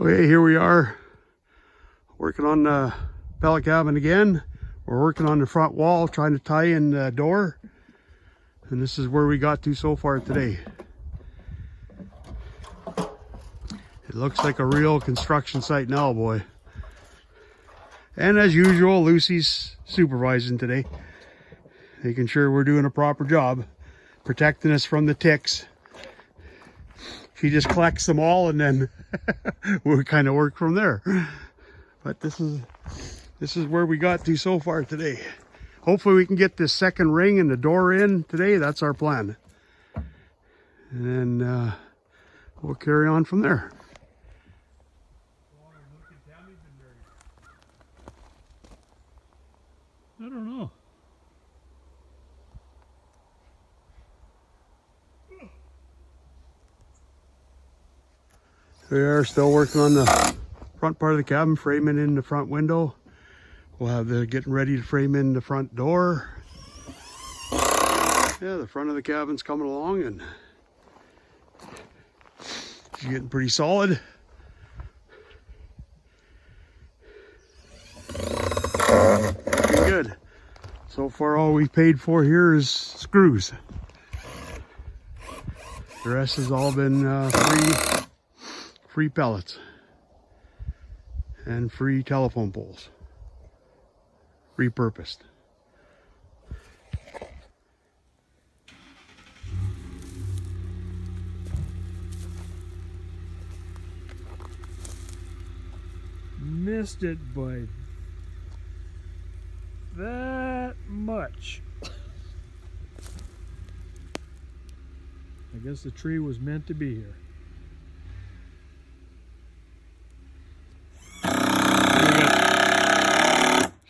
Okay, here we are working on the pallet cabin again. We're working on the front wall, trying to tie in the door. And this is where we got to so far today. It looks like a real construction site now, boy. And as usual, Lucy's supervising today, making sure we're doing a proper job, protecting us from the ticks. She just collects them all and then we'll kind of work from there. But this is where we got to so far today. Hopefully we can get this second ring and the door in today. That's our plan. And then we'll carry on from there. I don't know. We are still working on the front part of the cabin, framing in the front window. We'll have the getting ready to frame in the front door. Yeah, the front of the cabin's coming along and it's getting pretty solid. Looking good. So far all we paid for here is screws. The rest has all been free pallets and free telephone poles, repurposed. Missed it by that much. I guess the tree was meant to be here.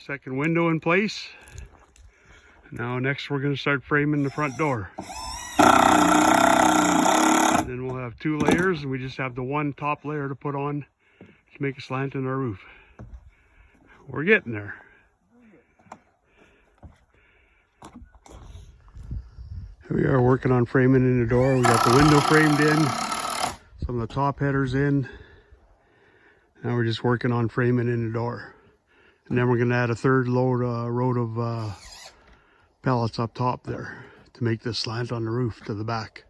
Second window in place. Now next we're going to start framing the front door. And then we'll have two layers and we just have the one top layer to put on to make a slant in our roof. We're getting there. Here we are working on framing in the door. We got the window framed in, some of the top headers in. Now we're just working on framing in the door. And then we're going to add a third road of pallets up top there to make this slant on the roof to the back.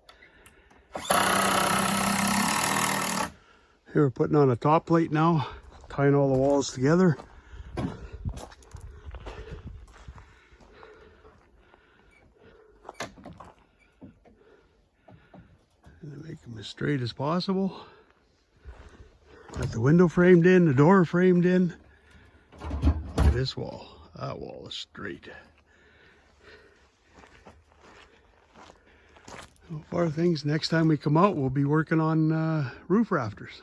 Here we're putting on a top plate now, tying all the walls together. And make them as straight as possible. Got the window framed in, the door framed in. Look at this wall. That wall is straight. So far things, next time we come out, we'll be working on roof rafters.